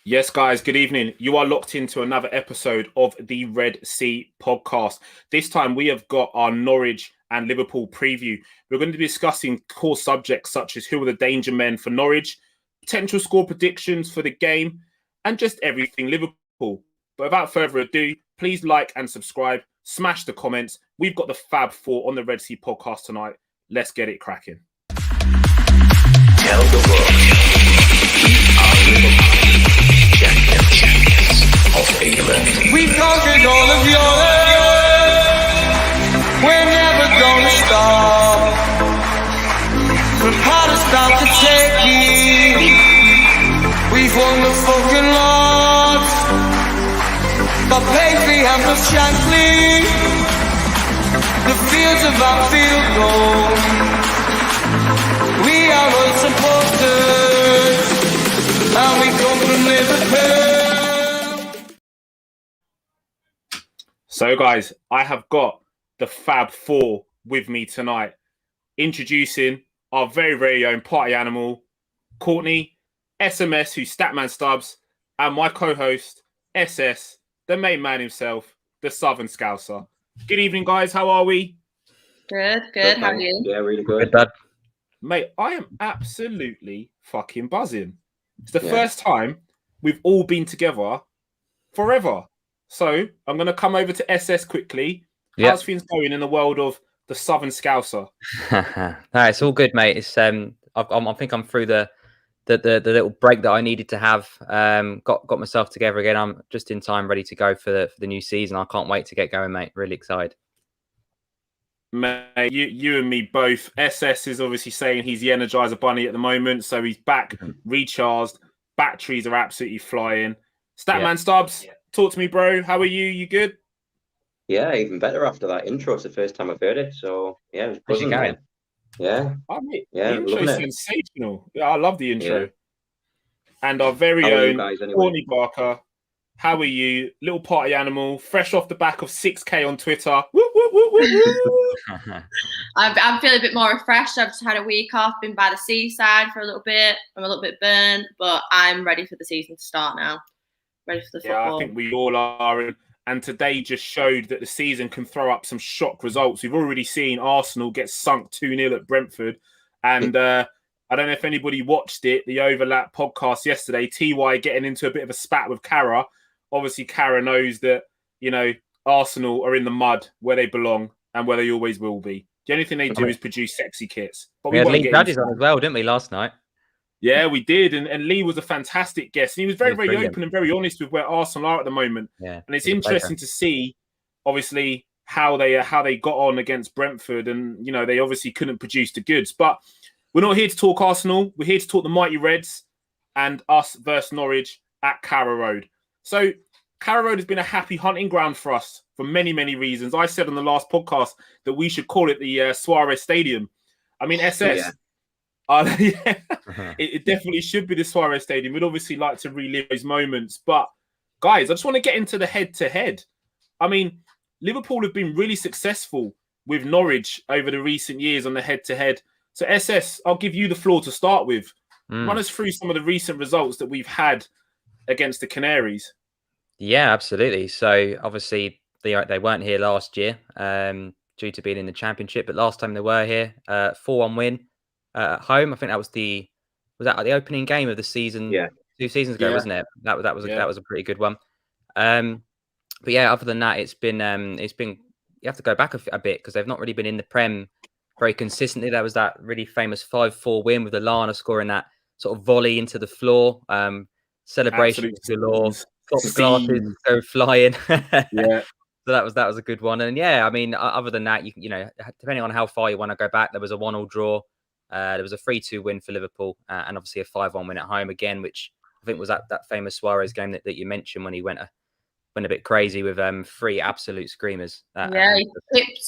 Yes, guys, good evening. You are locked into another episode of the Red Sea podcast. This time we have got our Norwich and Liverpool preview. We're going to be discussing core subjects such as who are the danger men for Norwich, potential score predictions for the game, and just everything Liverpool. But without further ado, please like and subscribe, smash the comments. We've got the Fab Four on the Red Sea podcast tonight. Let's get it cracking. Tell the world we are Liverpool. Champions of England. We've conquered all of Europe. We're never gonna stop. From Palestine to Turkey, we've won the fucking lot. But Paisley and the Shankly, the fields of our field goal. We are unsupported, and we come from Liverpool. So, guys, I have got the Fab Four with me tonight. Introducing our very, very own party animal, Courtney, SMS, who's Statman Stubbs, and my co-host, SS, the main man himself, the Southern Scouser. Good evening, guys. How are we? Good. How are you? Yeah, really good. Dad. Mate, I am absolutely fucking buzzing. It's the first time we've all been together forever. So I'm going to come over to SS quickly. How's things going in the world of the Southern Scouser? No, it's all good, mate. It's I think I'm through the little break that I needed to have. Got myself together again. I'm just in time, ready to go for the new season. I can't wait to get going, mate. Really excited. Mate, you and me both. SS is obviously saying he's the Energizer Bunny at the moment, so he's back, recharged. Batteries are absolutely flying. Statman Stubbs, talk to me, bro. How are you? You good? Yeah, even better after that intro. It's the first time I've heard it, so yeah, it was buzzing. Yeah, the intro is sensational. Yeah, I love the intro. Yeah. And our very own guys, anyway? Courtney Barker. How are you? Little party animal, fresh off the back of 6K on Twitter. Woo, woo, woo, woo, woo. I'm feeling a bit more refreshed. I've just had a week off, been by the seaside for a little bit. I'm a little bit burnt, but I'm ready for the season to start now. Ready for the football. Yeah, I think we all are. And today just showed that the season can throw up some shock results. We've already seen Arsenal get sunk 2-0 at Brentford. And I don't know if anybody watched it, the Overlap podcast yesterday, TY getting into a bit of a spat with Carrow. Obviously, Carrow knows that, Arsenal are in the mud where they belong and where they always will be. The only thing they do is produce sexy kits. But we had Lee Daddies on as well, didn't we, last night? Yeah, we did. And Lee was a fantastic guest. And he was very, very brilliant. open and very honest with where Arsenal are at the moment. Yeah, and it's interesting to see, obviously, how they got on against Brentford. And, they obviously couldn't produce the goods. But we're not here to talk Arsenal. We're here to talk the mighty Reds and us versus Norwich at Carrow Road. So Carrow Road has been a happy hunting ground for us for many, many reasons. I said on the last podcast that we should call it the Suarez Stadium. I mean, SS... It definitely should be the Suarez Stadium. We'd obviously like to relive those moments. But, guys, I just want to get into the head-to-head. I mean, Liverpool have been really successful with Norwich over the recent years on the head-to-head. So, SS, I'll give you the floor to start with. Run us through some of the recent results that we've had against the Canaries. Yeah, absolutely. So, obviously, they weren't here last year due to being in the Championship. But last time they were here, 4-1 win. At home, I think that was the opening game of the season 2 seasons ago, wasn't it? That was a pretty good one. But yeah, other than that, it's been you have to go back a bit because they've not really been in the Prem very consistently. There was that really famous 5-4 win with Lallana scoring that sort of volley into the floor, celebrations galore, glasses go flying. Yeah. So that was a good one. And yeah, I mean, other than that, you know, depending on how far you want to go back, there was a 1-1 draw. There was a 3-2 win for Liverpool and obviously a 5-1 win at home again, which I think was that famous Suarez game that you mentioned when he went a bit crazy with 3 absolute screamers.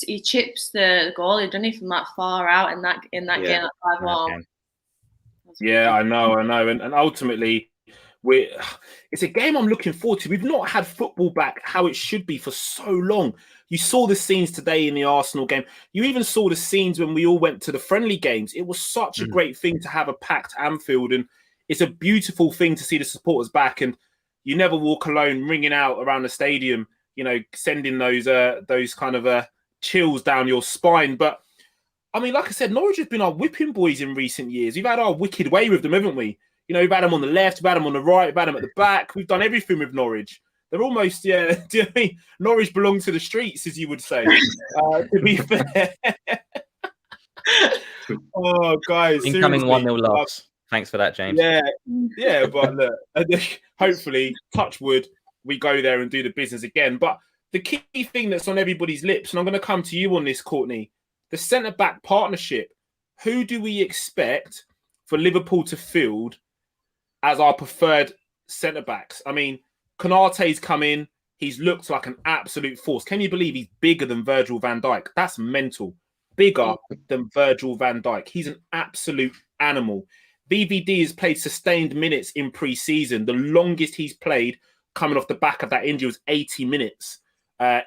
He chips the goalie, doesn't he, from that far out in that game at 5-1. Yeah, I know. And ultimately, it's a game I'm looking forward to. We've not had football back how it should be for so long. You saw the scenes today in the Arsenal game. You even saw the scenes when we all went to the friendly games. It was such a great thing to have a packed Anfield, and it's a beautiful thing to see the supporters back. And you never walk alone, ringing out around the stadium, you know, sending those kind of chills down your spine. But I mean, like I said, Norwich has been our whipping boys in recent years. We've had our wicked way with them, haven't we? You know, we've had them on the left, we've had them on the right, we've had them at the back. We've done everything with Norwich. They're almost, yeah, do you know what I mean? Norwich belong to the streets, as you would say, to be fair. Oh, guys. Incoming seriously. 1-0 loss. Thanks for that, James. Yeah, but look, hopefully, touch wood, we go there and do the business again. But the key thing that's on everybody's lips, and I'm going to come to you on this, Courtney, the centre-back partnership. Who do we expect for Liverpool to field as our preferred centre-backs? I mean, Konate's come in. He's looked like an absolute force. Can you believe he's bigger than Virgil van Dijk? That's mental. Bigger than Virgil van Dijk. He's an absolute animal. VVD has played sustained minutes in pre-season. The longest he's played coming off the back of that injury was 80 minutes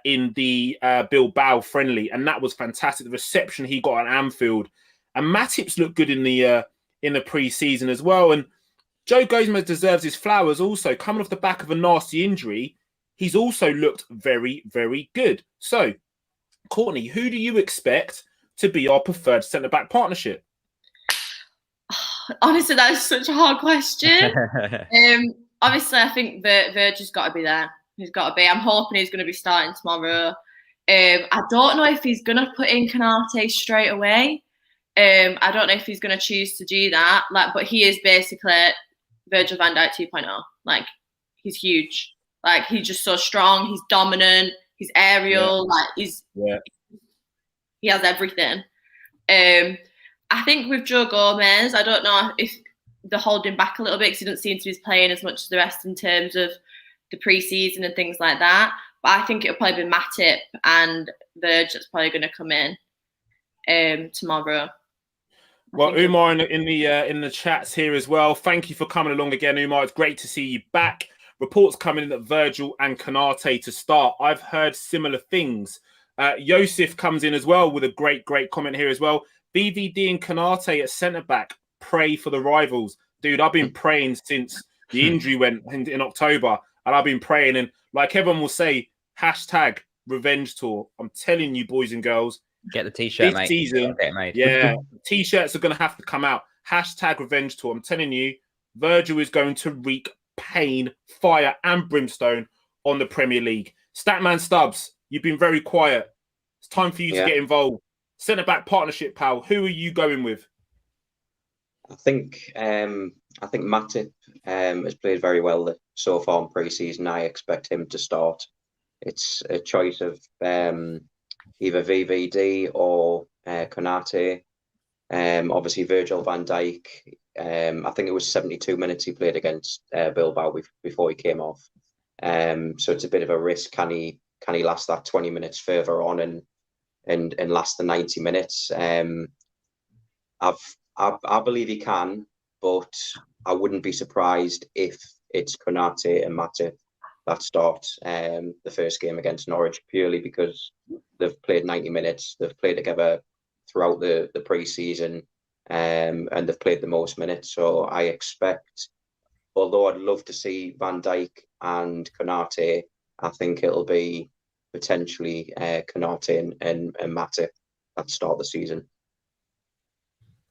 in the Bilbao friendly. And that was fantastic. The reception he got at Anfield. And Matip's looked good in the pre-season as well. And Joe Gomez deserves his flowers also. Coming off the back of a nasty injury, he's also looked very, very good. So, Courtney, who do you expect to be our preferred centre-back partnership? Honestly, that is such a hard question. Obviously, I think Virgil's got to be there. He's got to be. I'm hoping he's going to be starting tomorrow. I don't know if he's going to put in Konate straight away. I don't know if he's going to choose to do that. But he is basically Virgil van Dijk 2.0. Like, he's huge. Like, he's just so strong. He's dominant. He's aerial. He has everything. I think with Joe Gomez, I don't know if they're holding back a little bit because he doesn't seem to be playing as much as the rest in terms of the pre-season and things like that. But I think it'll probably be Matip and Virg that's probably going to come in tomorrow. Well, Umar in the chats here as well. Thank you for coming along again, Umar. It's great to see you back. Reports coming in that Virgil and Konate to start. I've heard similar things. Yosef comes in as well with a great comment here as well. BVD and Konate at centre-back. Pray for the rivals. Dude, I've been praying since the injury went in October. And I've been praying. And like everyone will say, hashtag revenge tour. I'm telling you, boys and girls. Get the T-shirt, mate. Season, yeah, T-shirts are going to have to come out. Hashtag revenge tour. I'm telling you, Virgil is going to wreak pain, fire, and brimstone on the Premier League. Statman Stubbs, you've been very quiet. It's time for you to get involved. Centre-back partnership, pal. Who are you going with? I think Matip has played very well so far in pre-season. I expect him to start. It's a choice of either VVD or Konate. Obviously, Virgil van Dijk. I think it was 72 minutes he played against Bilbao before he came off. So it's a bit of a risk. Can he last that 20 minutes further on and last the 90 minutes? I believe he can, but I wouldn't be surprised if it's Konate and Matip that start the first game against Norwich, purely because they've played 90 minutes. They've played together throughout the pre-season, and they've played the most minutes. So I expect, although I'd love to see Van Dijk and Konate, I think it'll be potentially Konate and Matip at the start of the season.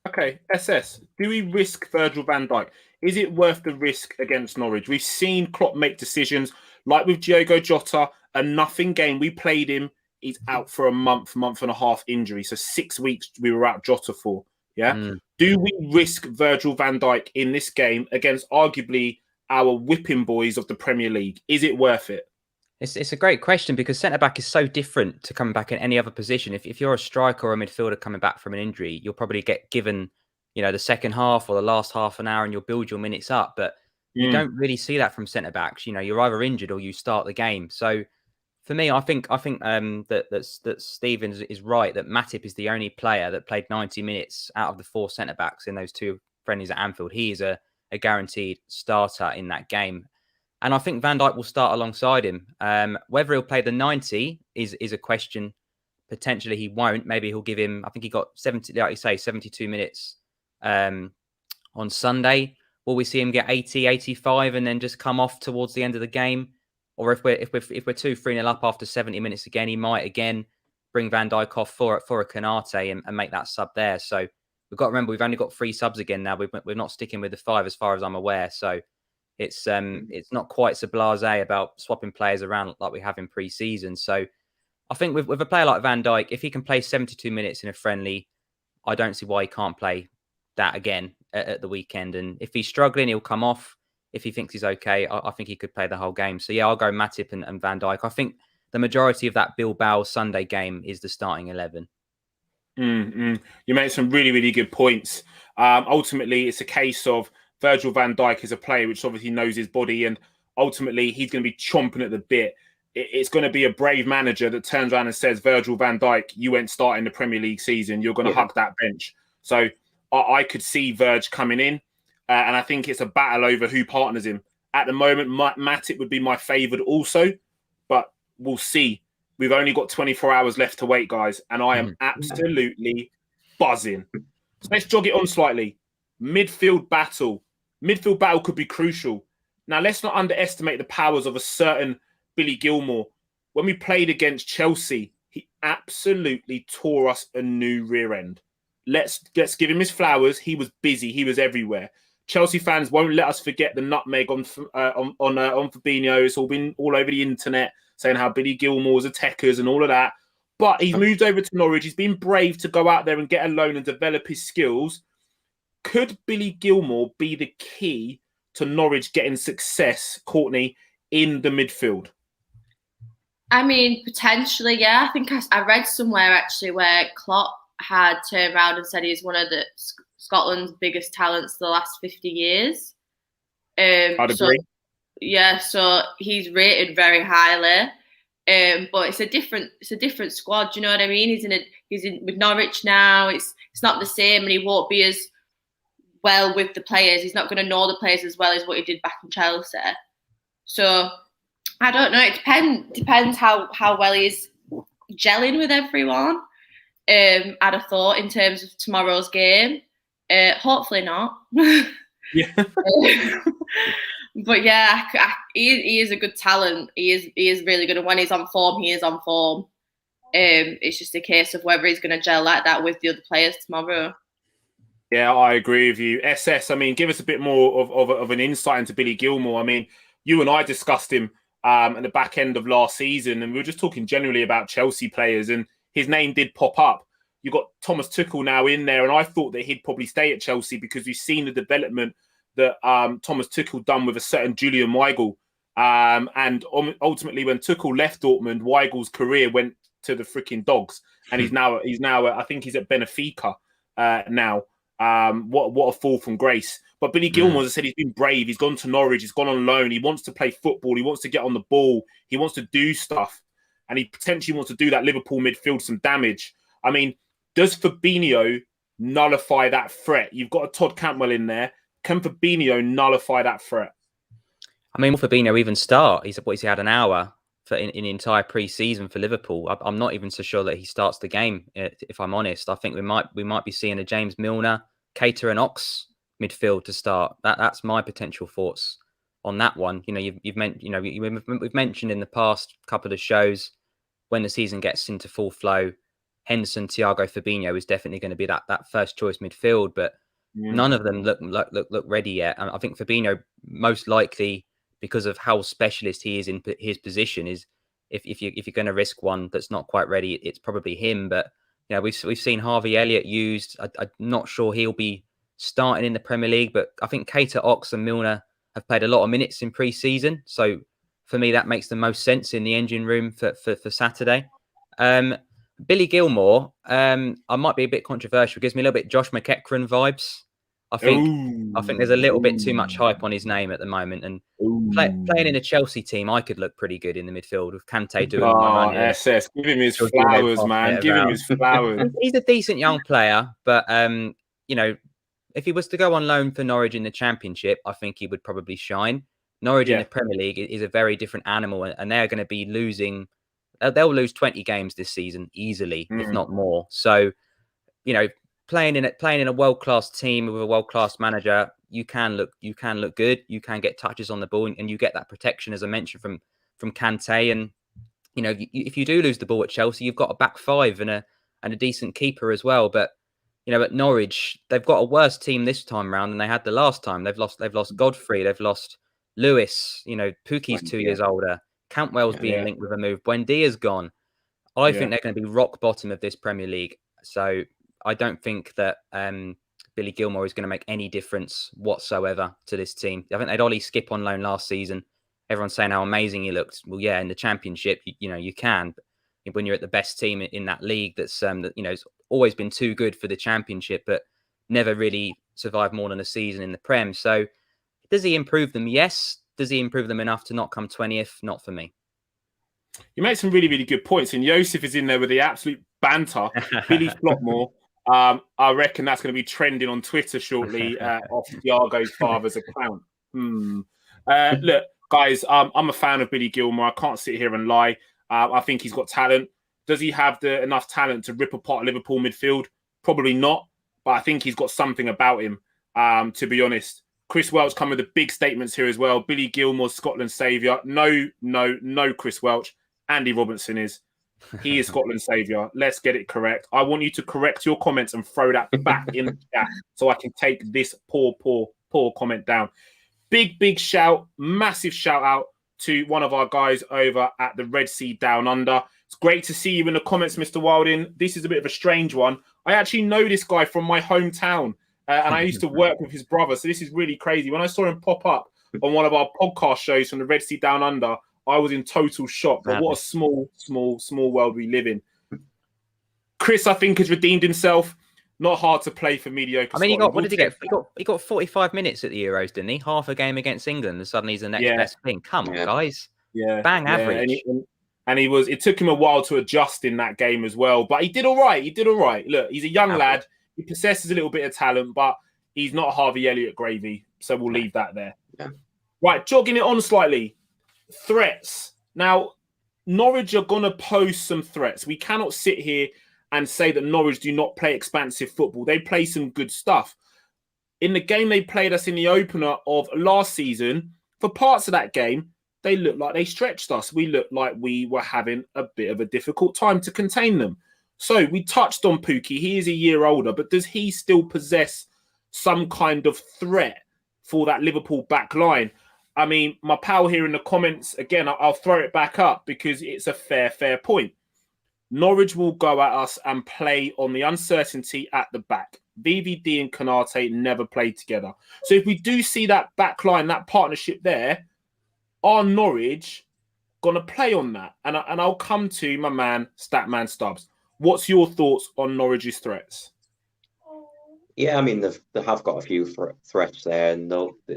Okay, SS. Do we risk Virgil van Dijk? Is it worth the risk against Norwich? We've seen Klopp make decisions like with Diogo Jota, a nothing game. We played him. He's out for a month and a half injury. So 6 weeks we were out Jota for. Yeah. Do we risk Virgil van Dijk in this game against arguably our whipping boys of the Premier League? Is it worth it? It's a great question because centre-back is so different to coming back in any other position. If you're a striker or a midfielder coming back from an injury, you'll probably get given, the second half or the last half an hour and you'll build your minutes up. But you don't really see that from centre-backs. You're either injured or you start the game. So for me, I think that Stephen is right, that Matip is the only player that played 90 minutes out of the 4 centre-backs in those 2 friendlies at Anfield. He is a guaranteed starter in that game. And I think Van Dijk will start alongside him. Whether he'll play the 90 is a question. Potentially he won't. Maybe he'll give him, I think he got 72 minutes on Sunday. will we see him get 80, 85 and then just come off towards the end of the game? Or if we're 2-3-0 up after 70 minutes again, he might again bring Van Dijk off for a Konate and make that sub there. So we've got to remember we've only got 3 subs again now. We're not sticking with the 5 as far as I'm aware. So it's not quite so blasé about swapping players around like we have in pre-season. So I think with a player like Van Dijk, if he can play 72 minutes in a friendly, I don't see why he can't play that again at the weekend. And if he's struggling, he'll come off. If he thinks he's okay, I think he could play the whole game. So yeah, I'll go Matip and Van Dijk. I think the majority of that Bilbao Sunday game is the starting 11. You made some really, really good points. Ultimately, it's a case of Virgil van Dijk is a player which obviously knows his body, and ultimately he's going to be chomping at the bit. It's going to be a brave manager that turns around and says, Virgil van Dijk, you won't start in the Premier League season. You're going to hug that bench. So I could see Virg coming in, and I think it's a battle over who partners him. At the moment, Matip would be my favoured also, but we'll see. We've only got 24 hours left to wait, guys, and I am absolutely buzzing. So let's jog it on slightly. Midfield battle. Midfield battle could be crucial. Now, let's not underestimate the powers of a certain Billy Gilmour. When we played against Chelsea, he absolutely tore us a new rear end. Let's give him his flowers. He was busy. He was everywhere. Chelsea fans won't let us forget the nutmeg on Fabinho. It's all been all over the internet saying how Billy Gilmour's a techers and all of that. But he's moved over to Norwich. He's been brave to go out there and get a loan and develop his skills. Could Billy Gilmour be the key to Norwich getting success, Courtney, in the midfield? I mean, potentially, yeah. I think I read somewhere actually where Klopp had turned around and said he's one of Scotland's biggest talents the last 50 years. I'd agree. Yeah, so he's rated very highly. But it's a different squad. Do you know what I mean? He's in with Norwich now. It's not the same, and he won't be as well with the players. He's not going to know the players as well as what he did back in Chelsea. So I don't know. It depends how well he's gelling with everyone. I'd have thought in terms of tomorrow's game. Hopefully not. Yeah. But yeah, he is a good talent. He is really good, and when he's on form, he is on form. It's just a case of whether he's going to gel like that with the other players tomorrow. Yeah, I agree with you. SS, I mean, give us a bit more of an insight into Billy Gilmour. I mean, you and I discussed him at the back end of last season, and we were just talking generally about Chelsea players, and his name did pop up. You got Thomas Tuchel now in there, and I thought that he'd probably stay at Chelsea because we've seen the development that Thomas Tuchel done with a certain Julian Weigl. And ultimately, when Tuchel left Dortmund, Weigl's career went to the freaking dogs, and he's now I think he's at Benfica now. What a fall from grace. But Billy Gilmour, as I said, he's been brave. He's gone to Norwich. He's gone on loan. He wants to play football. He wants to get on the ball. He wants to do stuff, and he potentially wants to do that Liverpool midfield some damage. I mean, does Fabinho nullify that threat? You've got a Todd Cantwell in there. Can Fabinho nullify that threat? I mean, will Fabinho even start? He's had an hour in the entire pre-season for Liverpool. I'm not even so sure that he starts the game, if I'm honest. I think we might be seeing a James Milner, Keita and Ox midfield to start. That's my potential thoughts on that one. You know, we've mentioned in the past couple of shows when the season gets into full flow, Henderson, Thiago, Fabinho is definitely going to be that first choice midfield, but none of them look ready yet. I think Fabinho, most likely, because of how specialist he is in his position, is if you're going to risk one that's not quite ready, it's probably him. But you know, we've seen Harvey Elliott used. I'm not sure he'll be starting in the Premier League, but I think Keita, Ox, and Milner have played a lot of minutes in pre-season. So for me, that makes the most sense in the engine room for Saturday. Billy Gilmour, I might be a bit controversial. Gives me a little bit Josh McEachran vibes. I think there's a little bit too much hype on his name at the moment. And playing in a Chelsea team, I could look pretty good in the midfield with Kante doing my run. SS, give him his flowers, man. Give him his flowers. He's a decent young player, but you know, if he was to go on loan for Norwich in the Championship, I think he would probably shine. Norwich in the Premier League is a very different animal, and they're going to be losing. They'll lose 20 games this season easily, if not more. So, you know, playing in a world-class team with a world-class manager, you can look good. You can get touches on the ball, and you get that protection, as I mentioned, from Kante. And if you do lose the ball at Chelsea, you've got a back five and a decent keeper as well. But at Norwich, they've got a worse team this time round than they had the last time. They've lost Godfrey, they've lost Lewis. Pukki's 2 years older. Cantwell's being linked with a move. Buendia's gone. I think they're going to be rock bottom of this Premier League. So I don't think that Billy Gilmour is going to make any difference whatsoever to this team. I think they'd Ollie Skip on loan last season. Everyone's saying how amazing he looked. Well, yeah, in the Championship, you can. But when you're at the best team in that league, that's it's always been too good for the Championship, but never really survived more than a season in the Prem. So does he improve them? Yes. Does he improve them enough to not come 20th? Not for me. You make some really, really good points. And Joseph is in there with the absolute banter. Billy Flopmore. I reckon that's going to be trending on Twitter shortly off Thiago's father's account. Look, guys, I'm a fan of Billy Gilmour. I can't sit here and lie. I think he's got talent. Does he have enough talent to rip apart Liverpool midfield? Probably not. But I think he's got something about him, to be honest. Chris Welch come with the big statements here as well. Billy Gilmour's Scotland's saviour. No, Chris Welch. Andy Robertson is. He is Scotland's saviour. Let's get it correct. I want you to correct your comments and throw that back in the chat so I can take this poor comment down. Big shout, massive shout out to one of our guys over at the Red Sea Down Under. It's great to see you in the comments, Mr. Wilding. This is a bit of a strange one. I actually know this guy from my hometown, and I used to work with his brother, so this is really crazy. When I saw him pop up on one of our podcast shows from the Red Sea Down Under, I was in total shock. But what a small world we live in. Chris, I think, has redeemed himself. Not hard to play for mediocre. I mean, what did he get? He got 45 minutes at the Euros, didn't he? Half a game against England, and suddenly he's the next best thing. Come on, guys. Yeah. Bang average. And it took him a while to adjust in that game as well. But he did all right. Look, he's a young lad. He possesses a little bit of talent, but he's not Harvey Elliott gravy. So we'll leave that there. Yeah. Right, jogging it on slightly. Threats. Now, Norwich are going to pose some threats. We cannot sit here and say that Norwich do not play expansive football. They play some good stuff. In the game they played us in the opener of last season, for parts of that game, they looked like they stretched us. We looked like we were having a bit of a difficult time to contain them. So we touched on Pukki. He is a year older, but does he still possess some kind of threat for that Liverpool back line? I mean, my pal here in the comments, again, I'll throw it back up because it's a fair point. Norwich will go at us and play on the uncertainty at the back. VVD and Konate never played together. So if we do see that back line, that partnership there, are Norwich going to play on that? And I'll come to my man, Statman Stubbs. What's your thoughts on Norwich's threats? Yeah, I mean, they have got a few threats there, and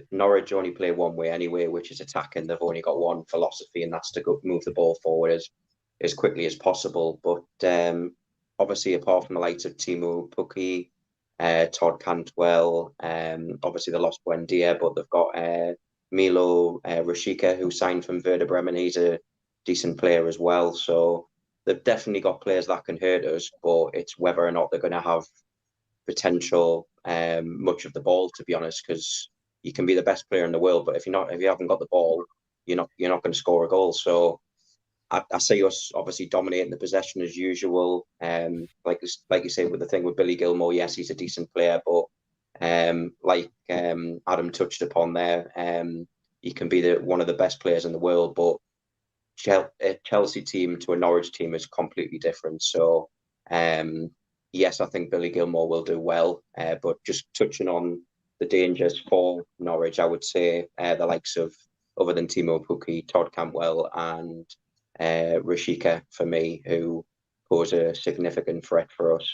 Norwich only play one way anyway, which is attacking. They've only got one philosophy, and that's to move the ball forward as quickly as possible. But obviously, apart from the likes of Teemu Pukki, Todd Cantwell, obviously they lost Buendia, but they've got Milo Rashika, who signed from Werder Bremen. He's a decent player as well. So they've definitely got players that can hurt us, but it's whether or not they're going to have potential much of the ball, to be honest, because you can be the best player in the world, but if you haven't got the ball, you're not going to score a goal. So I see us obviously dominating the possession as usual. Like you say with the thing with Billy Gilmour, yes, he's a decent player, but like Adam touched upon there, he can be one of the best players in the world, but a Chelsea team to a Norwich team is completely different. So yes, I think Billy Gilmour will do well, but just touching on the dangers for Norwich, I would say the likes of, other than Teemu Pukki, Todd Cantwell and Rashika for me, who pose a significant threat for us.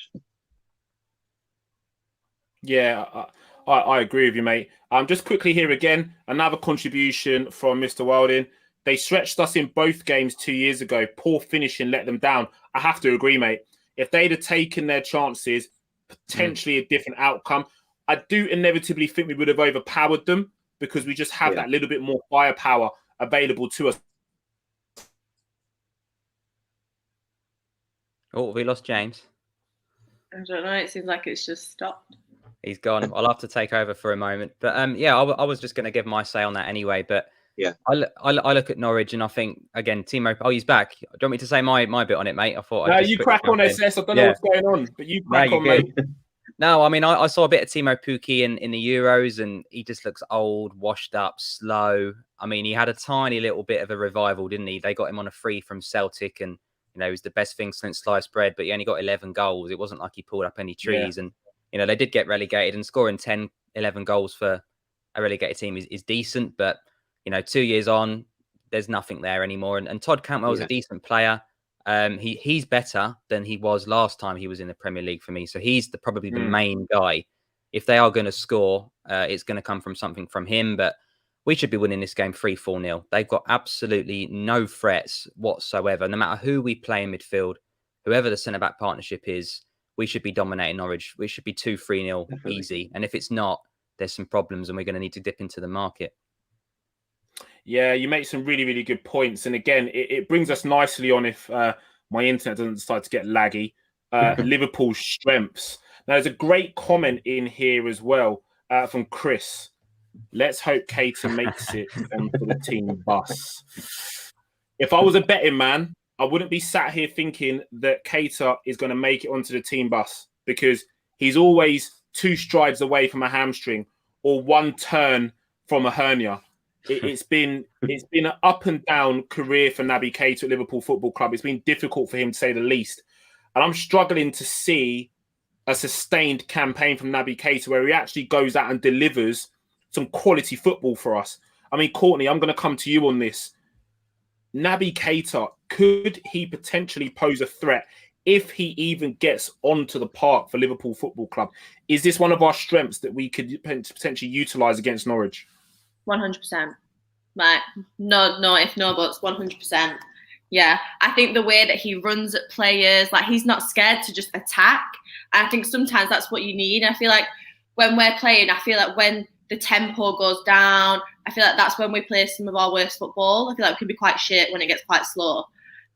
Yeah, I agree with you, mate. Just quickly here again, another contribution from Mr. Wilding. They stretched us in both games 2 years ago. Poor finishing let them down. I have to agree, mate. If they'd have taken their chances, potentially a different outcome. I do inevitably think we would have overpowered them because we just have that little bit more firepower available to us. Oh, we lost James. I don't know. It seems like it's just stopped. He's gone. I'll have to take over for a moment. But yeah, I was just going to give my say on that anyway. But Yeah. I look at Norwich and I think, again, Timo. Oh, he's back. Do you want me to say my bit on it, mate? I thought. No, I'd just you quickly crack on, jump in. SS. I don't know what's going on, but you crack on, mate. No, I mean, I saw a bit of Timo Pukki in the Euros, and he just looks old, washed up, slow. I mean, he had a tiny little bit of a revival, didn't he? They got him on a free from Celtic, and he was the best thing since sliced bread. But he only got 11 goals. It wasn't like he pulled up any trees, and they did get relegated. And scoring 10, 11 goals for a relegated team is decent. But 2 years on, there's nothing there anymore. And Todd Cantwell's a decent player. He's better than he was last time he was in the Premier League for me. So he's probably the main guy. If they are going to score, it's going to come from something from him. But we should be winning this game 3-4-0. They've got absolutely no threats whatsoever. No matter who we play in midfield, whoever the centre-back partnership is, we should be dominating Norwich. We should be 2-3-0 easy. And if it's not, there's some problems and we're going to need to dip into the market. Yeah, you make some really, really good points. And again, it brings us nicely on, if my internet doesn't start to get laggy, Liverpool's strengths. Now, there's a great comment in here as well from Chris. Let's hope Keita makes it onto the team bus. If I was a betting man, I wouldn't be sat here thinking that Keita is going to make it onto the team bus, because he's always 2 strides away from a hamstring or 1 turn from a hernia. It's been an up and down career for Naby Keita at Liverpool Football Club. It's been difficult for him, to say the least. And I'm struggling to see a sustained campaign from Naby Keita where he actually goes out and delivers some quality football for us. I mean, Courtney, I'm going to come to you on this. Naby Keita, could he potentially pose a threat if he even gets onto the park for Liverpool Football Club? Is this one of our strengths that we could potentially utilise against Norwich? 100%. Like, no, if no buts, 100%. Yeah, I think the way that he runs at players, like, he's not scared to just attack. And I think sometimes that's what you need. I feel like when we're playing, I feel like when the tempo goes down, I feel like that's when we play some of our worst football. I feel like we can be quite shit when it gets quite slow.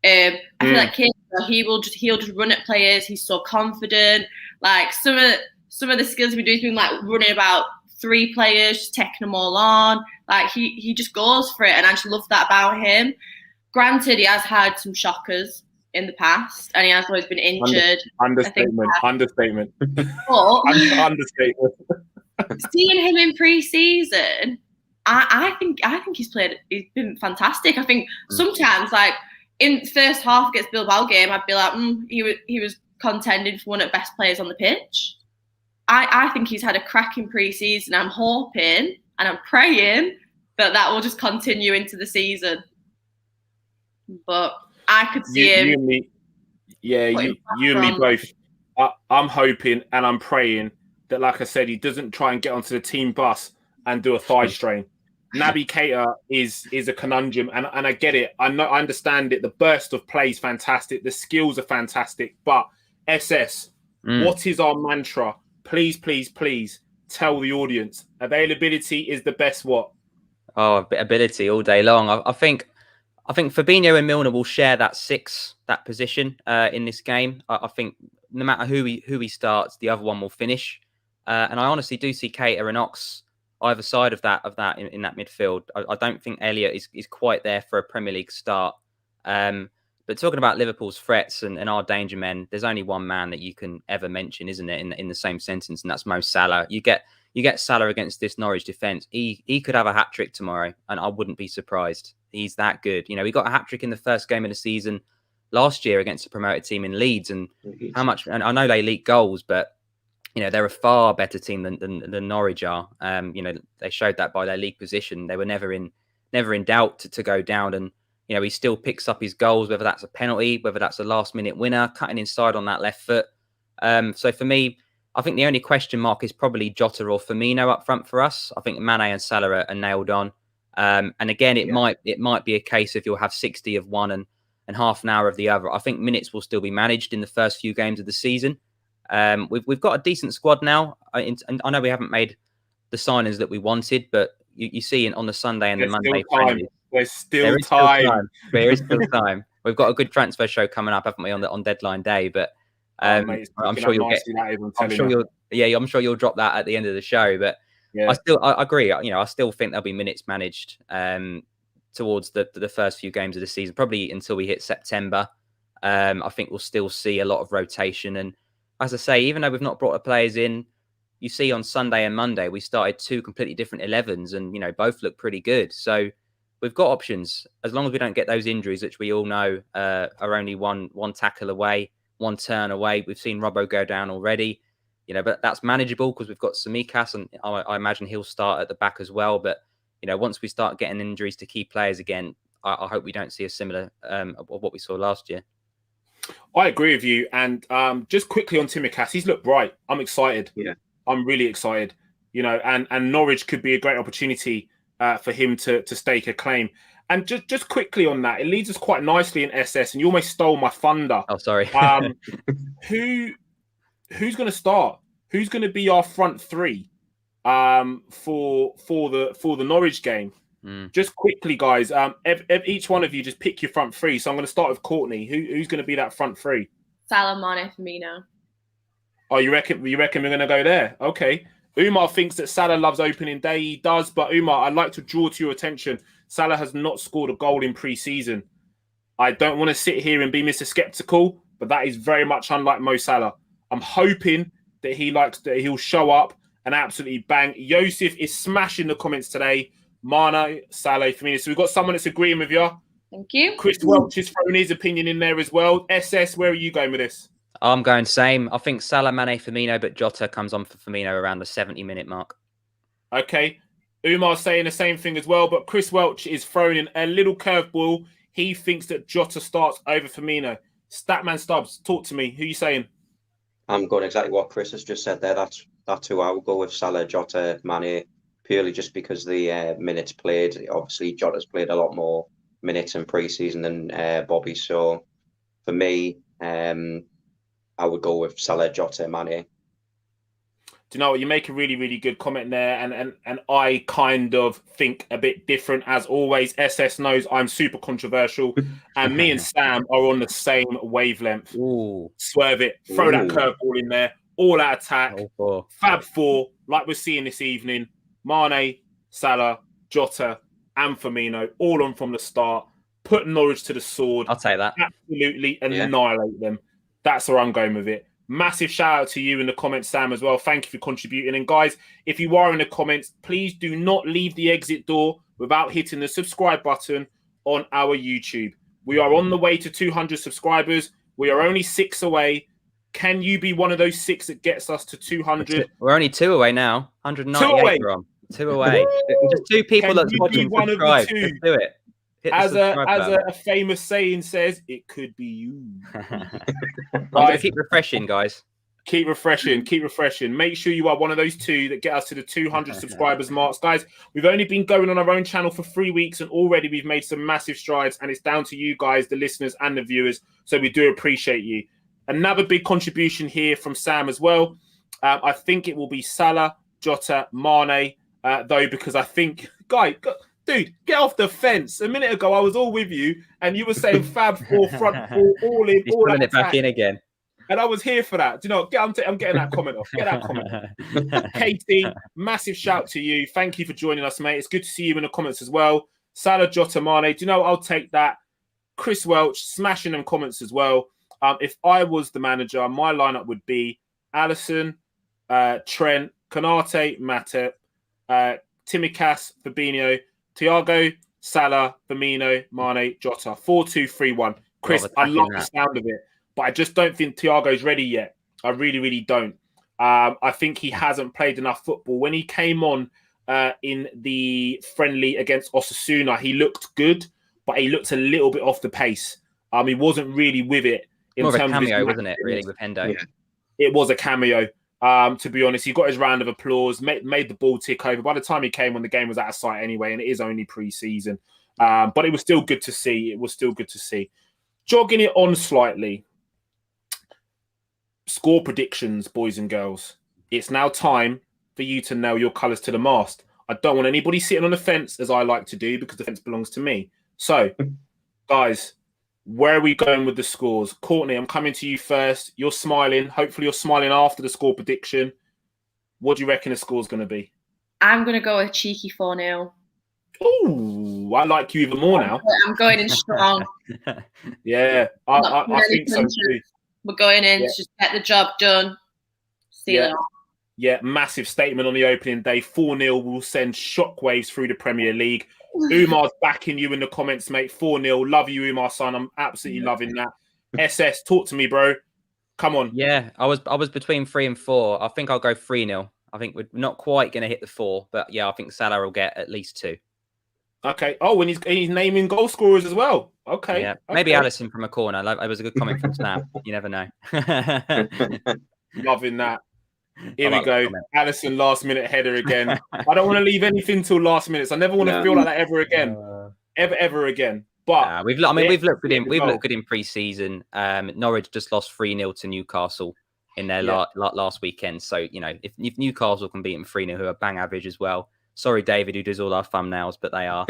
I feel like he'll just run at players. He's so confident. Like, some of the skills we do, he's been like running about 3 players, just taking them all on. Like, he just goes for it, and I just love that about him. Granted, he has had some shockers in the past, and he has always been injured. Understatement. Understatement. But seeing him in pre-season, I think he's been fantastic. I think sometimes, like, in first half against Bilbao game, I'd be like, he was contending for one of the best players on the pitch. I think he's had a cracking pre-season. I'm hoping and I'm praying that will just continue into the season. But I could see him. You and me, you and me both. I'm hoping and I'm praying that, like I said, he doesn't try and get onto the team bus and do a thigh strain. Naby Keita is a conundrum, and I get it. I understand it. The burst of play is fantastic. The skills are fantastic. But SS, what is our mantra? Please, please, please tell the audience. Availability is the best what? Oh, ability all day long. I think Fabinho and Milner will share that position in this game. I think no matter who he starts, the other one will finish. And I honestly do see Keita and Ox either side of that in that midfield. I don't think Elliott is quite there for a Premier League start. But talking about Liverpool's threats and our danger men, there's only one man that you can ever mention, isn't it, in the same sentence, and that's Mo Salah. You get Salah against this Norwich defence. He could have a hat-trick tomorrow, and I wouldn't be surprised. He's that good. He got a hat-trick in the first game of the season last year against a promoted team in Leeds. And how much? And I know they leak goals, but they're a far better team than Norwich are. They showed that by their league position. They were never in doubt to go down. And he still picks up his goals, whether that's a penalty, whether that's a last-minute winner, cutting inside on that left foot. So for me, I think the only question mark is probably Jota or Firmino up front for us. I think Mane and Salah are nailed on. And again, it might be a case of you'll have 60 of one and half an hour of the other. I think minutes will still be managed in the first few games of the season. We've got a decent squad now. And I know we haven't made the signings that we wanted, but you see on the Sunday and the Monday. There's still time. There is still time. We've got a good transfer show coming up, haven't we, on deadline day? But I'm sure Yeah, I'm sure you'll drop that at the end of the show. But Yeah. I agree. You know, I still think there'll be minutes managed towards the first few games of the season, probably until we hit September. I think we'll still see a lot of rotation. And as I say, even though we've not brought the players in, you see on Sunday and Monday, we started 2 completely different 11s and, you know, both look pretty good. So we've got options as long as we don't get those injuries, which we all know are only one tackle away, 1 turn away. We've seen Robbo go down already, you know, but that's manageable because we've got Samikas and I imagine he'll start at the back as well. But, you know, once we start getting injuries to key players again, I hope we don't see a similar of what we saw last year. I agree with you. And just quickly on Tsimikas, he's looked bright. I'm excited. Yeah. I'm really excited. You know, and Norwich could be a great opportunity for him to stake a claim. And just quickly on that, it leads us quite nicely in SS. And you almost stole my thunder. Oh, sorry. Who's going to start? Who's going to be our front 3 for the Norwich game? Just quickly, guys. Each one of you just pick your front 3. So I'm going to start with Courtney. Who's going to be that front 3? Salah, Mane, Firmino. Oh, you reckon we're going to go there? Okay. Umar thinks that Salah loves opening day. He does, but Umar, I'd like to draw to your attention. Salah has not scored a goal in pre-season. I don't want to sit here and be Mr. Skeptical, but that is very much unlike Mo Salah. I'm hoping that he'll show up and absolutely bang. Yosef is smashing the comments today. Mane, Salah, Firmino. So we've got someone that's agreeing with you. Thank you. Chris Welch is throwing his opinion in there as well. SS, where are you going with this? I'm going same. I think Salah, Mane, Firmino, but Jota comes on for Firmino around the 70-minute mark. Okay. Umar's saying the same thing as well, but Chris Welch is throwing in a little curveball. He thinks that Jota starts over Firmino. Statman Stubbs, talk to me. Who are you saying? I'm going exactly what Chris has just said there. That's who I would go with. Salah, Jota, Mane, purely just because the minutes played. Obviously, Jota's played a lot more minutes in pre-season than Bobby. So for me, I would go with Salah, Jota, Mane. Do you know what? You make a really, really good comment there. And I kind of think a bit different. As always, SS knows I'm super controversial. And me and Sam are on the same wavelength. Ooh. Swerve it. Throw that curveball in there. All out attack. Fab 4, like we're seeing this evening. Mane, Salah, Jota, and Firmino, all on from the start. Put Norwich to the sword. I'll take that. Absolutely annihilate them. That's where I'm going with it. Massive shout out to you in the comments, Sam, as well. Thank you for contributing. And guys, if you are in the comments, please do not leave the exit door without hitting the subscribe button on our YouTube. We are on the way to 200 subscribers. We are only 6 away. Can you be one of those 6 that gets us to 200? We're only 2 away now. 198 we're on. 2 away. Just 2 people that's watching subscribe. Let's do it. As a famous saying says, it could be you. Guys, keep refreshing, guys. Keep refreshing. Make sure you are one of those 2 that get us to the 200 subscribers marks. Guys, we've only been going on our own channel for 3 weeks and already we've made some massive strides, and it's down to you guys, the listeners and the viewers. So we do appreciate you. Another big contribution here from Sam as well. I think it will be Salah, Jota, Mane, though, because I think, dude, get off the fence. A minute ago, I was all with you, and you were saying Fab 4, front 4, all in, He's all pulling it back in again. And I was here for that. Do you know, I'm getting that comment off. Get that comment off. Katie, massive shout to you. Thank you for joining us, mate. It's good to see you in the comments as well. Salah, Jota, Mane. Do you know, I'll take that. Chris Welch, smashing them comments as well. If I was the manager, my lineup would be Alisson, Trent, Konate, Matip, Tsimikas, Fabinho, Thiago, Salah, Firmino, Mane, Jota. 4-2-3-1. Chris, I love the sound of it, but I just don't think Thiago's ready yet. I really, really don't. I think he hasn't played enough football. When he came on in the friendly against Osasuna, he looked good, but he looked a little bit off the pace. He wasn't really with it. More of a cameo, wasn't it, really, with Hendo? Yeah. It was a cameo. To be honest, he got his round of applause, made the ball tick over. By the time he came on, the game was out of sight anyway, and it is only pre-season. But it was still good to see. Jogging it on slightly. Score predictions, boys and girls. It's now time for you to nail your colours to the mast. I don't want anybody sitting on the fence, as I like to do, because the fence belongs to me. So, guys, where are we going with the scores? Courtney, I'm coming to you first. You're smiling. Hopefully you're smiling after the score prediction. What do you reckon the score's going to be? I'm going to go a cheeky 4-0. Oh, I like you even more now. I'm going in strong. Yeah, I think so too. We're going in to just get the job done. Seal it off. Yeah, massive statement on the opening day. 4-0 will send shockwaves through the Premier League. Umar's backing you in the comments, mate. 4-0. Love you, Umar, son. I'm absolutely loving that. SS, talk to me, bro. Come on. Yeah, I was between 3 and 4. I think I'll go 3-0. I think we're not quite going to hit the 4, but yeah, I think Salah will get at least 2. Okay. Oh, and he's naming goal scorers as well. Okay. Yeah, maybe Allison from a corner. It was a good comment from Sam. You never know. Loving that. Here we go. Allison, last minute header again. I don't want to leave anything till last minute. I never want to feel like that ever again. Ever again. But we've looked good in pre-season. Norwich just lost 3-0 to Newcastle in their last weekend. So, if Newcastle can beat them 3-0, who are bang average as well. Sorry, David, who does all our thumbnails, but they are.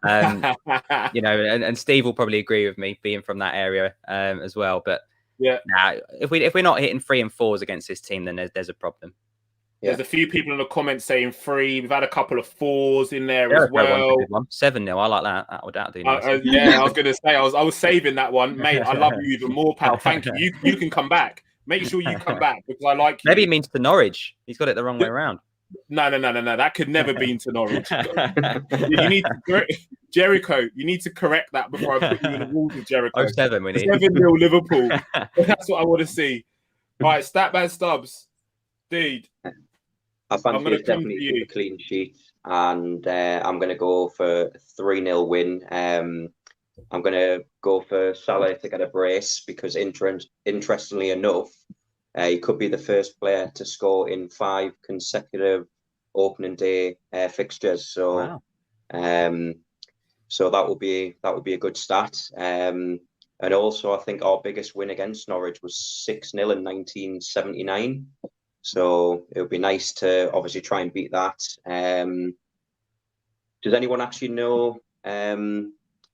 And Steve will probably agree with me being from that area as well. But if we're not hitting 3 and 4s against this team, then there's a problem. There's a few people in the comments saying 3. We've had a couple of 4s in there as well. 7-0. I like that. That'll do nice. I was going to say, I was saving that one, mate. I love you even more, pal. Thank you. You can come back. Make sure you come back because I like you. Maybe it means to Norwich. He's got it the wrong way around. No. That could never be into Norwich. You need to Jericho. You need to correct that before I put you in the walls with Jericho. 7 we need. 7-0 Liverpool. That's what I want to see. All right, Statman Stubbs, dude. I fancy it's definitely a clean sheet, and I'm going to go for a 3-0 win. I'm going to go for Salah to get a brace because, interestingly enough, he could be the first player to score in 5 consecutive opening day fixtures. So, so that would be a good start. And also, I think our biggest win against Norwich was 6-0 in 1979. So it would be nice to obviously try and beat that. Does anyone actually know the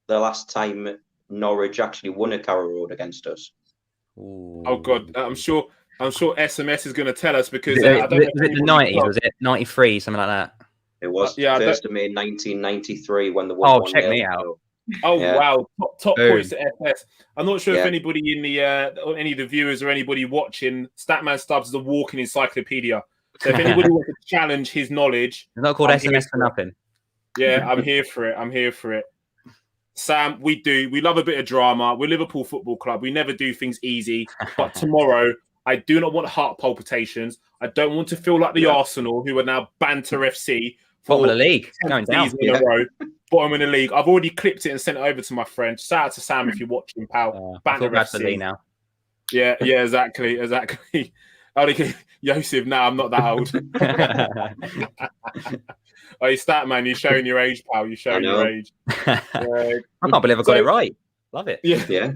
last time Norwich actually won at Carrow Road against us? Ooh. Oh God, I'm sure SMS is going to tell us because was it the 90s? Was it 93, something like that? It was 1st of May 1993 when the won. Oh, check me out. Wow, top points to FS. I'm not sure if anybody in the any of the viewers or anybody watching, Statman Stubbs is a walking encyclopedia. So if anybody wants to challenge his knowledge, it's not called SMS for nothing. Yeah, I'm here for it. Sam, we love a bit of drama. We're Liverpool Football Club. We never do things easy. But tomorrow, I do not want heart palpitations. I don't want to feel like the Arsenal, who are now Banter FC. Bottom of the league, going down in a row. Bottom in the league. I've already clipped it and sent it over to my friend. Shout out to Sam if you're watching, pal. Banter FC now. Yeah, exactly. Yosef, no, I'm not that old. Oh, you stat man, you're showing your age, pal. You're showing your age. I can't believe I got it right. Love it. Yeah.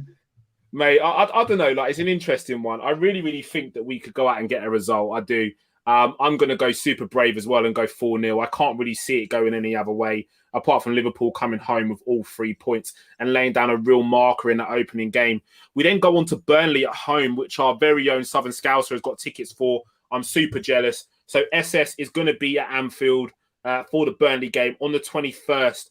Mate, I don't know. Like, it's an interesting one. I really, really think that we could go out and get a result. I do. I'm going to go super brave as well and go 4-0. I can't really see it going any other way, apart from Liverpool coming home with all 3 points and laying down a real marker in that opening game. We then go on to Burnley at home, which our very own Southern Scouser has got tickets for. I'm super jealous. So SS is going to be at Anfield for the Burnley game on the 21st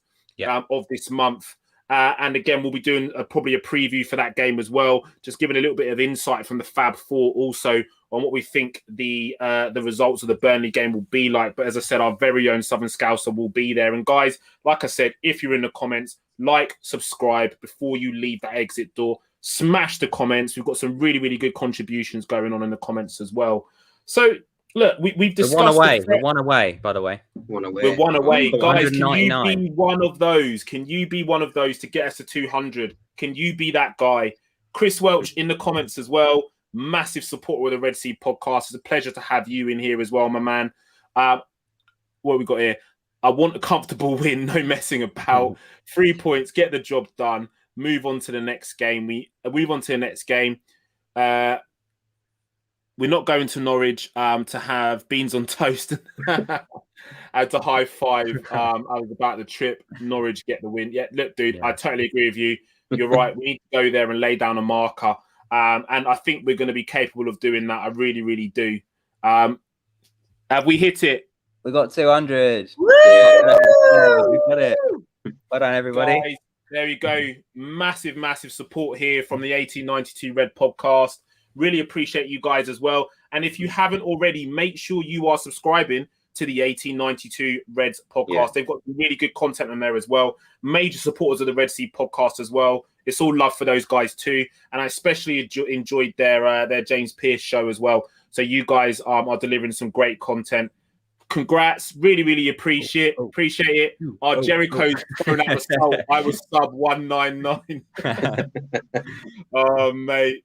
of this month. And again, we'll be doing probably a preview for that game as well, just giving a little bit of insight from the Fab Four also on what we think the results of the Burnley game will be like. But as I said, our very own Southern Scouser will be there. And guys, like I said, if you're in the comments, like, subscribe before you leave that exit door. Smash the comments. We've got some really, really good contributions going on in the comments as well. So, look, we've discussed... We're one away, by the way. We're one away. Guys, can you be one of those? Can you be one of those to get us to 200? Can you be that guy? Chris Welch in the comments as well. Massive supporter of the Red Sea podcast. It's a pleasure to have you in here as well, my man. What have we got here? I want a comfortable win, no messing about. 3 points, get the job done. Move on to the next game. We move on to the next game. We're not going to Norwich to have beans on toast and to high five. I was about the trip. Norwich get the win. Yeah, look, dude, I totally agree with you. You're right. We need to go there and lay down a marker. And I think we're going to be capable of doing that. I really, really do. Have we hit it? We got 200. Woo! We got it. Well done, everybody. Guys, there you go. Massive, massive support here from the 1892 Red podcast. Really appreciate you guys as well. And if you haven't already, make sure you are subscribing to the 1892 Reds podcast. Yeah. They've got really good content on there as well. Major supporters of the Red Sea podcast as well. It's all love for those guys too. And I especially enjoyed their James Pearce show as well. So you guys are delivering some great content. Congrats. Really, really appreciate it. Jericho's thrown out a sub. I was sub 199. Oh, mate.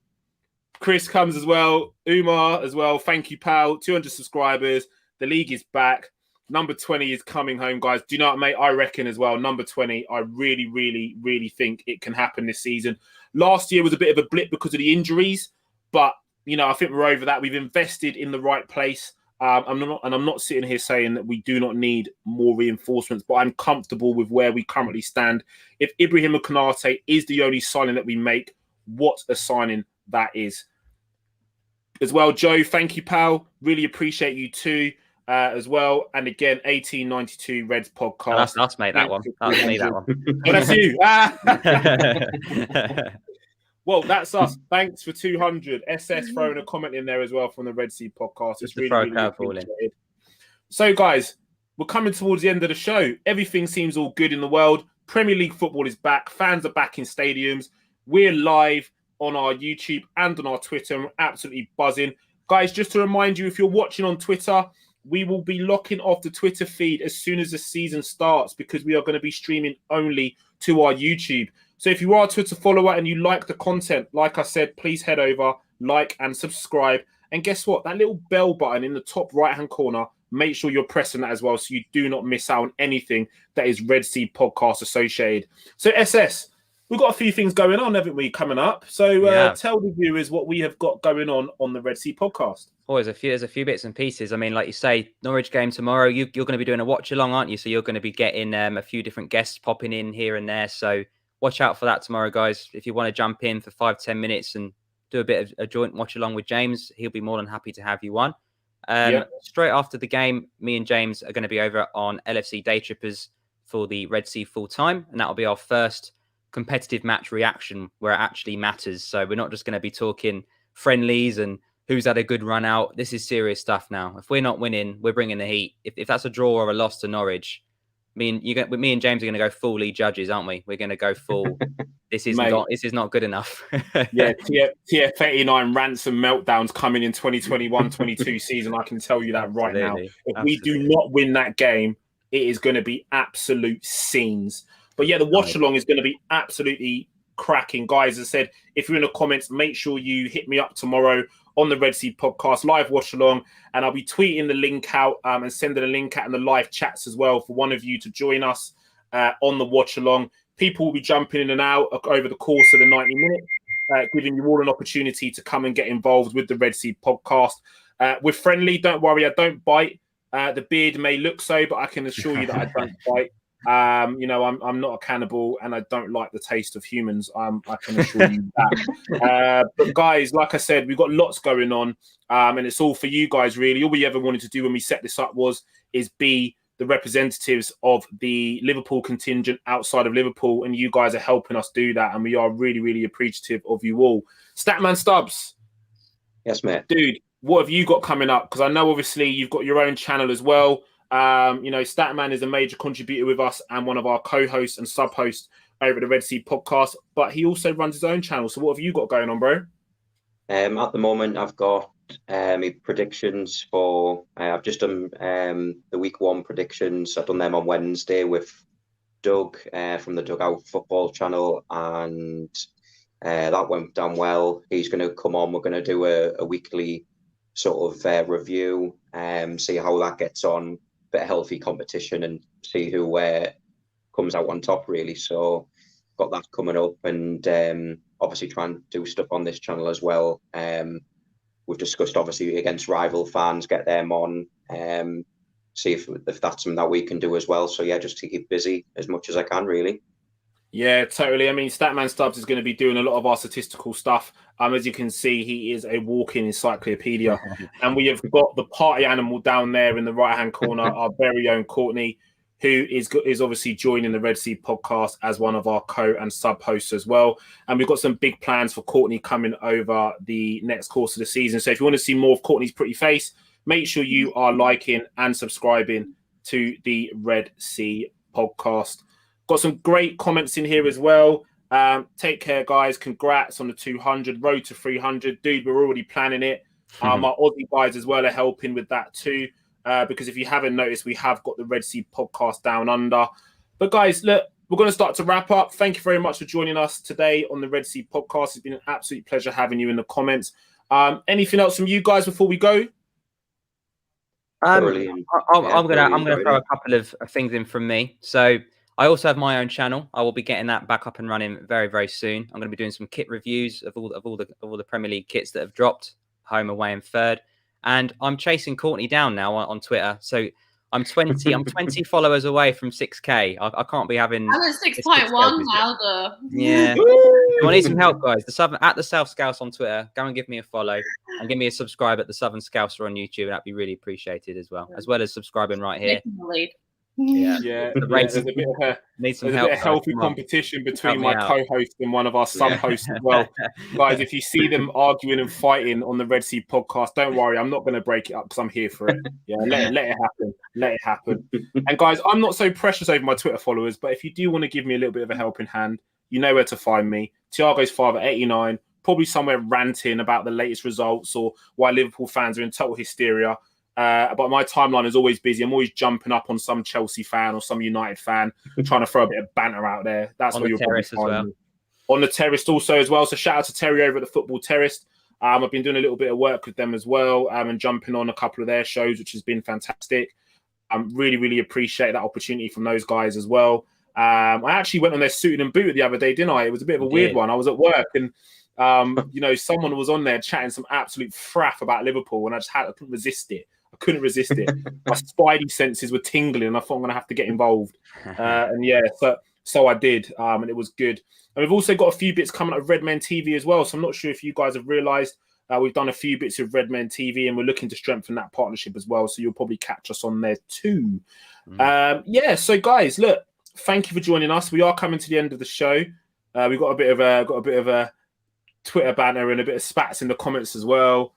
Chris comes as well. Umar as well. Thank you, pal. 200 subscribers. The league is back. Number 20 is coming home, guys. Do you know what, mate? I reckon as well, number 20, I really, really, really think it can happen this season. Last year was a bit of a blip because of the injuries, but, you know, I think we're over that. We've invested in the right place. I'm not sitting here saying that we do not need more reinforcements, but I'm comfortable with where we currently stand. If Ibrahim Konate is the only signing that we make, what a signing that is. As well, Joe, thank you, pal. Really appreciate you too. As well, and again, 1892 Reds podcast. Oh, that's us, mate. That one. That was me. That one. Oh, that's you. Well, that's us. Thanks for 200. SS throwing a comment in there as well from the Red Sea podcast. It's really appreciated. So, guys, we're coming towards the end of the show. Everything seems all good in the world. Premier League football is back. Fans are back in stadiums. We're live on our YouTube and on our Twitter. And we're absolutely buzzing. Guys, just to remind you, if you're watching on Twitter, we will be locking off the Twitter feed as soon as the season starts because we are going to be streaming only to our YouTube. So if you are a Twitter follower and you like the content, like I said, please head over, like and subscribe. And guess what? That little bell button in the top right-hand corner, make sure you're pressing that as well so you do not miss out on anything that is Red Sea Podcast associated. So SS, we've got a few things going on, haven't we, coming up? So tell the viewers what we have got going on the Red Sea Podcast. Oh, there's a few bits and pieces. I mean, like you say, Norwich game tomorrow. You're going to be doing a watch along, aren't you? So you're going to be getting a few different guests popping in here and there. So watch out for that tomorrow, guys. If you want to jump in for 5-10 minutes and do a bit of a joint watch along with James, he'll be more than happy to have you on. Straight after the game, me and James are going to be over on LFC Day Trippers for the Red Sea full time, and that'll be our first competitive match reaction where it actually matters. So we're not just going to be talking friendlies and who's had a good run out. This is serious stuff now. If we're not winning, we're bringing the heat. If that's a draw or a loss to Norwich, me and James are going to go full lead judges, aren't we? We're going to go full. This is not good enough. Yeah, TF89 rants and meltdowns coming in 2021-22 season. I can tell you that right now. If we do not win that game, it is going to be absolute scenes. But yeah, the watch along is going to be absolutely cracking. Guys, as I said, if you're in the comments, make sure you hit me up tomorrow on the Red Sea podcast live watch along, and I'll be tweeting the link out and sending a link out in the live chats as well for one of you to join us on the watch along. People will be jumping in and out over the course of the 90 minutes, giving you all an opportunity to come and get involved with the Red Sea podcast. We're friendly, don't worry, I don't bite. The beard may look so, but I can assure you that I don't bite. You know, I'm not a cannibal and I don't like the taste of humans. I can assure you that. But guys, like I said, we've got lots going on, and it's all for you guys, really. All we ever wanted to do when we set this up is be the representatives of the Liverpool contingent outside of Liverpool, and you guys are helping us do that, and we are really, really appreciative of you all. Statman Stubbs. Yes, mate. Dude, what have you got coming up? Because I know, obviously, you've got your own channel as well. You know, Statman is a major contributor with us and one of our co-hosts and sub-hosts over the Red Sea podcast, but he also runs his own channel. So what have you got going on, bro? At the moment, I've got predictions for, I've just done the week one predictions. I've done them on Wednesday with Doug from the Dugout Football channel, and that went down well. He's going to come on. We're going to do a weekly sort of review, see how that gets on. Bit of healthy competition and see who comes out on top, really. So got that coming up, and obviously try and do stuff on this channel as well. We've discussed, obviously, against rival fans, get them on, see if that's something that we can do as well. So yeah, just to keep busy as much as I can, really. Yeah, totally. I mean, Statman Stubbs is going to be doing a lot of our statistical stuff. As you can see, he is a walking encyclopedia. And we have got the party animal down there in the right-hand corner, our very own Courtney, who is obviously joining the Red Sea podcast as one of our co and sub-hosts as well. And we've got some big plans for Courtney coming over the next course of the season. So if you want to see more of Courtney's pretty face, make sure you are liking and subscribing to the Red Sea podcast. Got some great comments in here as well. Take care, guys. Congrats on the 200. Road to 300. Dude, we're already planning it. Our Aussie guys as well are helping with that too. Because if you haven't noticed, we have got the Red Sea podcast down under. But guys, look, we're going to start to wrap up. Thank you very much for joining us today on the Red Sea podcast. It's been an absolute pleasure having you in the comments. Anything else from you guys before we go? I'm gonna throw a couple of things in from me. So I also have my own channel. I will be getting that back up and running very, very soon. I'm going to be doing some kit reviews of all the Premier League kits that have dropped, home, away, and third. And I'm chasing Courtney down now on Twitter. So I'm 20 followers away from 6K. I can't be having. I'm at 6.1 now, though. Yeah. I need some help, guys. At the South Scouse on Twitter. Go and give me a follow and give me a subscribe at the Southern Scouser on YouTube. That'd be really appreciated as well as subscribing right here. Yeah. There's a bit of healthy competition between my co-host and one of our sub-hosts as well. Guys, if you see them arguing and fighting on the Red Sea podcast, don't worry, I'm not going to break it up because I'm here for it. Yeah, let it happen. Let it happen. And guys, I'm not so precious over my Twitter followers, but if you do want to give me a little bit of a helping hand, you know where to find me. Tiago's father 89, probably somewhere ranting about the latest results or why Liverpool fans are in total hysteria. But my timeline is always busy. I'm always jumping up on some Chelsea fan or some United fan, trying to throw a bit of banter out there. That's where you'll probably find me. On the Terrace also as well. So shout out to Terry over at the Football Terrace. I've been doing a little bit of work with them as well and jumping on a couple of their shows, which has been fantastic. Really, really appreciate that opportunity from those guys as well. I actually went on their suited and booted the other day, didn't I? It was a bit of a weird one. I was at work and someone was on there chatting some absolute fraff about Liverpool, and I couldn't resist it. My spidey senses were tingling, and I thought I'm going to have to get involved. So I did, and it was good. And we've also got a few bits coming out of Red Men TV as well. So I'm not sure if you guys have realised we've done a few bits of Red Men TV, and we're looking to strengthen that partnership as well. So you'll probably catch us on there too. So guys, look, thank you for joining us. We are coming to the end of the show. We've got a bit of a Twitter banner and a bit of spats in the comments as well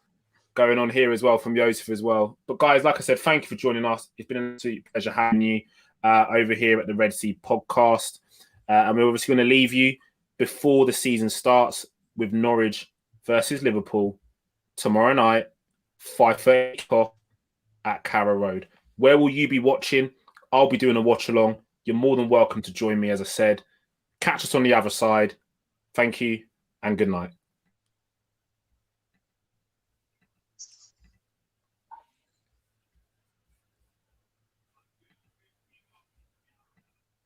going on here as well from Joseph as well. But guys, like I said, thank you for joining us. It's been an absolute pleasure having you over here at the Red Sea podcast. And we're obviously going to leave you before the season starts with Norwich versus Liverpool tomorrow night, 5:30 at Carrow Road. Where will you be watching? I'll be doing a watch along. You're more than welcome to join me, as I said. Catch us on the other side. Thank you and good night.